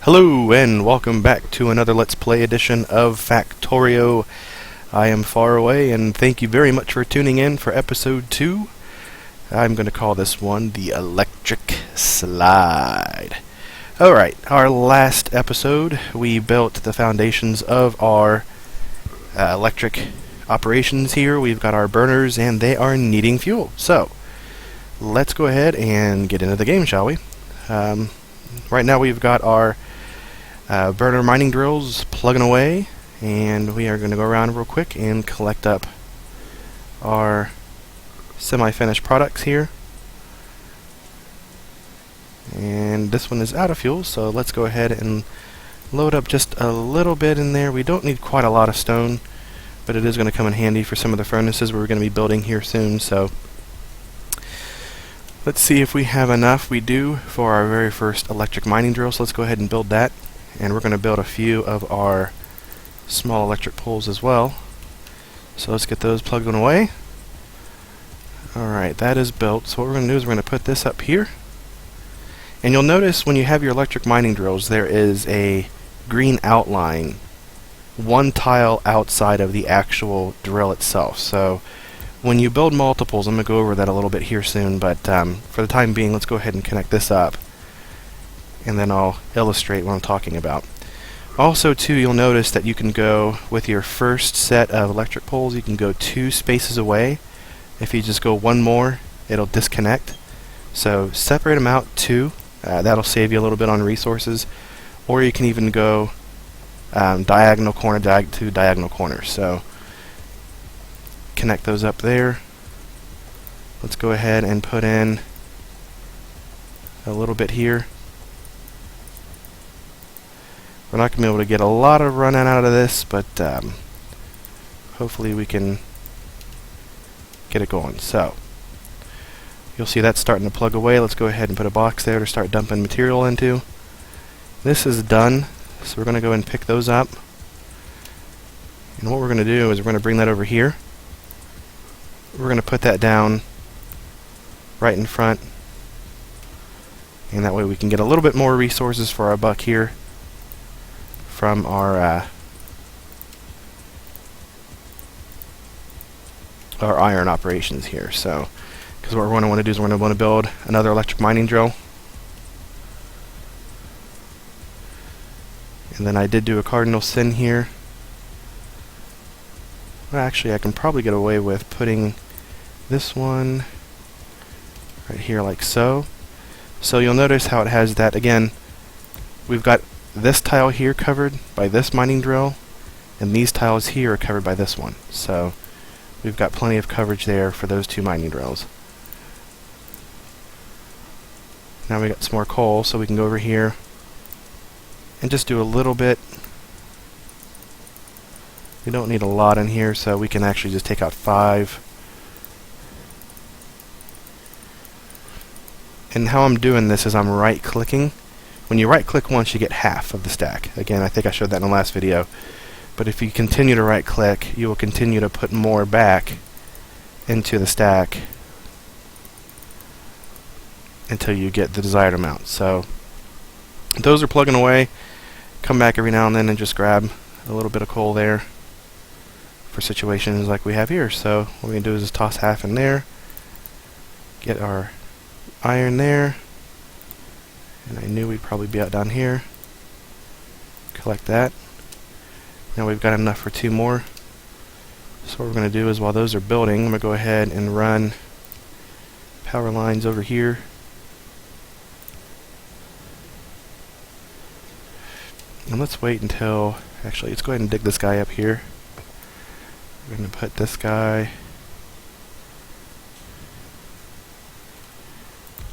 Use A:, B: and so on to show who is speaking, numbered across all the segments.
A: Hello and welcome back to another Let's Play edition of Factorio. I am far away and thank you very much for tuning in for episode 2. I'm going to call this one the Electric Slide. Alright, our last episode we built the foundations of our electric operations here. We've got our burners and they are needing fuel. So, let's go ahead and get into the game, shall we? Right now we've got our burner mining drills plugging away, and we are going to go around real quick and collect up our semi-finished products here. And this one is out of fuel, so let's go ahead and load up just a little bit in there. We don't need quite a lot of stone, but it is going to come in handy for some of the furnaces we're going to be building here soon. So let's see if we have enough. We do for our very first electric mining drill, so let's go ahead and build that. And we're going to build a few of our small electric poles as well. So let's get those plugged away. Alright, that is built. So what we're going to do is we're going to put this up here. And you'll notice when you have your electric mining drills, there is a green outline, one tile outside of the actual drill itself. So when you build multiples, I'm going to go over that a little bit here soon, but for the time being, let's go ahead and connect this up, and then I'll illustrate what I'm talking about. Also, too, you'll notice that you can go with your first set of electric poles, you can go 2 spaces away. If you just go one more, it'll disconnect. So separate them out 2. That'll save you a little bit on resources. Or you can even go diagonal corner to diagonal corner. So connect those up there. Let's go ahead and put in a little bit here. We're not going to be able to get a lot of run out of this, but hopefully we can get it going. So you'll see that's starting to plug away. Let's go ahead and put a box there to start dumping material into. This is done, so we're going to go and pick those up. And what we're going to do is we're going to bring that over here. We're going to put that down right in front, and that way we can get a little bit more resources for our buck here from our iron operations here. So, because what we're going to want to do is we're going to want to build another electric mining drill. And then I did do a cardinal sin here. Well, actually, I can probably get away with putting this one right here like so. So you'll notice how it has that, again, we've got this tile here covered by this mining drill, and these tiles here are covered by this one. So we've got plenty of coverage there for those 2 mining drills. Now we got some more coal, so we can go over here and just do a little bit. We don't need a lot in here, so we can actually just take out 5. And how I'm doing this is I'm right-clicking. When you right-click once, you get half of the stack. Again, I think I showed that in the last video. But if you continue to right-click, you will continue to put more back into the stack until you get the desired amount. So those are plugging away. Come back every now and then and just grab a little bit of coal there for situations like we have here. So what we're going to do is just toss half in there, get our iron there, and I knew we'd probably be out down here. Collect that. Now we've got enough for 2 more. So what we're going to do is while those are building, I'm going to go ahead and run power lines over here. And let's wait until, actually let's go ahead and dig this guy up here. We're going to put this guy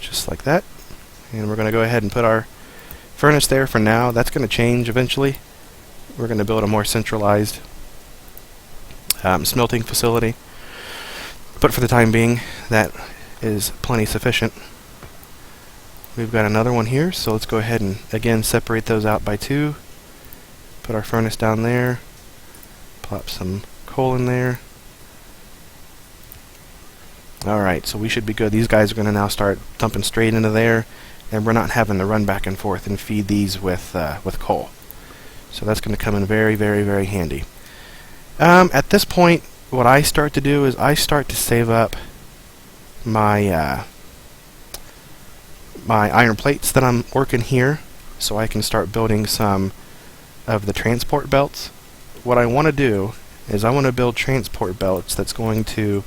A: just like that. And we're going to go ahead and put our furnace there for now. That's going to change eventually. We're going to build a more centralized smelting facility. But for the time being, that is plenty sufficient. We've got another one here, so let's go ahead and again separate those out by 2. Put our furnace down there. Plop some coal in there. Alright, so we should be good. These guys are going to now start dumping straight into there. and we're not having to run back and forth and feed these with coal. So that's going to come in very, very, very handy. At this point, what I start to do is I start to save up my my iron plates that I'm working here, so I can start building some of the transport belts. What I want to do is I want to build transport belts that's going to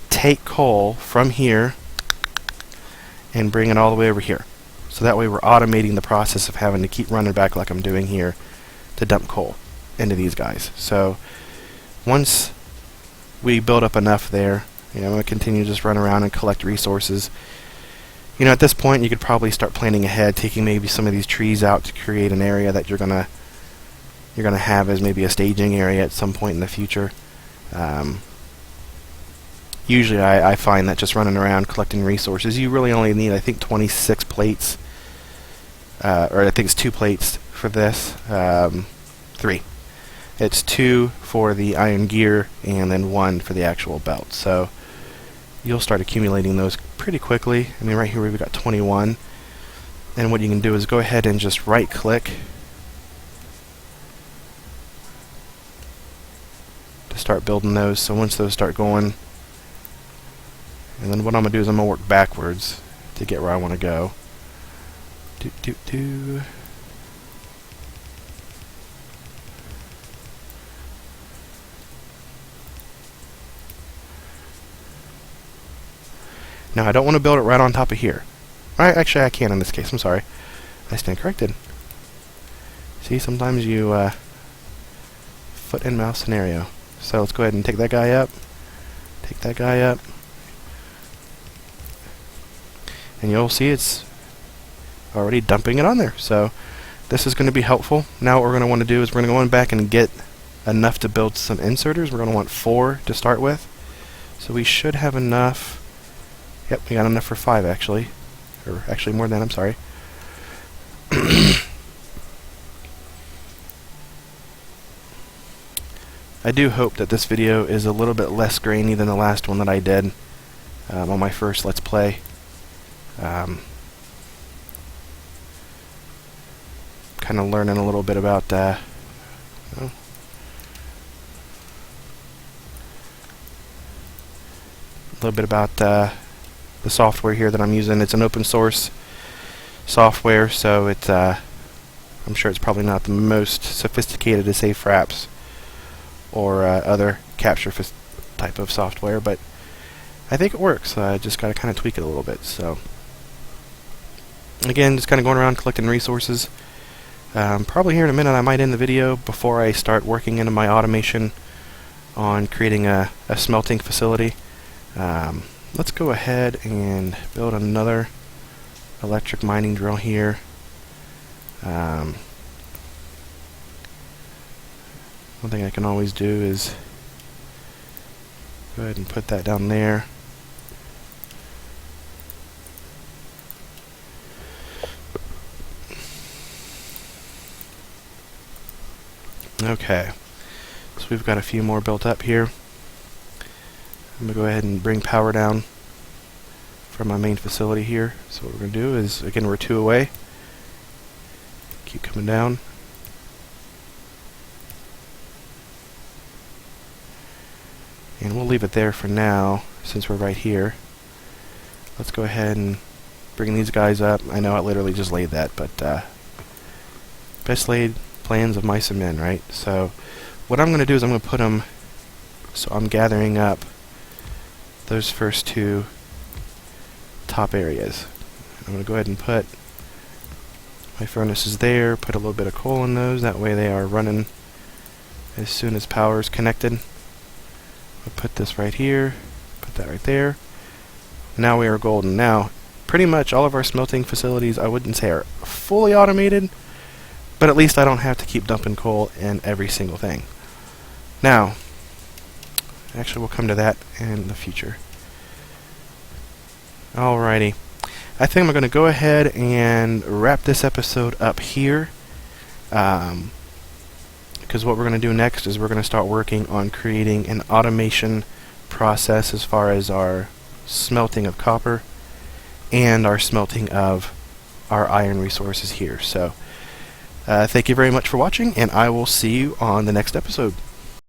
A: take coal from here and bring it all the way over here. So that way we're automating the process of having to keep running back like I'm doing here to dump coal into these guys. So once we build up enough there, I'm going to continue to just run around and collect resources. At this point you could probably start planning ahead, taking maybe some of these trees out to create an area that you're gonna have as maybe a staging area at some point in the future. Usually I find that just running around collecting resources, you really only need, I think, 26 plates, or I think it's 2 plates for this, 3. It's 2 for the iron gear and then 1 for the actual belt. So you'll start accumulating those pretty quickly. Right here we've got 21. And what you can do is go ahead and just right click to start building those. So once those start going, and then what I'm going to do is I'm going to work backwards to get where I want to go. Now I don't want to build it right on top of here. Actually, I can in this case. I'm sorry. I stand corrected. See, sometimes you foot and mouse scenario. So let's go ahead and take that guy up. Take that guy up. And you'll see it's already dumping it on there. So this is going to be helpful. Now what we're going to want to do is we're going to go back and get enough to build some inserters. We're going to want 4 to start with. So we should have enough. Yep, we got enough for 5 actually. Or actually more than, I'm sorry. I do hope that this video is a little bit less grainy than the last one that I did on my first Let's Play. Kind of learning a little bit about the software here that I'm using. It's an open source software, so it's I'm sure it's probably not the most sophisticated to say fraps or other capture type of software, but I think it works. I just got to kind of tweak it a little bit. So again, just kind of going around collecting resources. Probably here in a minute I might end the video before I start working into my automation on creating a smelting facility. Let's go ahead and build another electric mining drill here. One thing I can always do is go ahead and put that down there. Okay, so we've got a few more built up here. I'm going to go ahead and bring power down from my main facility here. So what we're going to do is, again, we're 2 away. Keep coming down. And we'll leave it there for now, since we're right here. Let's go ahead and bring these guys up. I know I literally just laid that, but best laid plans of mice and men, right? So what I'm going to do is I'm going to put them, so I'm gathering up those first 2 top areas. I'm going to go ahead and put my furnaces there, put a little bit of coal in those, that way they are running as soon as power is connected. I'll put this right here, put that right there. Now we are golden. Now, pretty much all of our smelting facilities, I wouldn't say are fully automated, but at least I don't have to keep dumping coal in every single thing. Now, actually, we'll come to that in the future. Alrighty. I think I'm going to go ahead and wrap this episode up here. Because what we're going to do next is we're going to start working on creating an automation process as far as our smelting of copper and our smelting of our iron resources here. So thank you very much for watching, and I will see you on the next episode.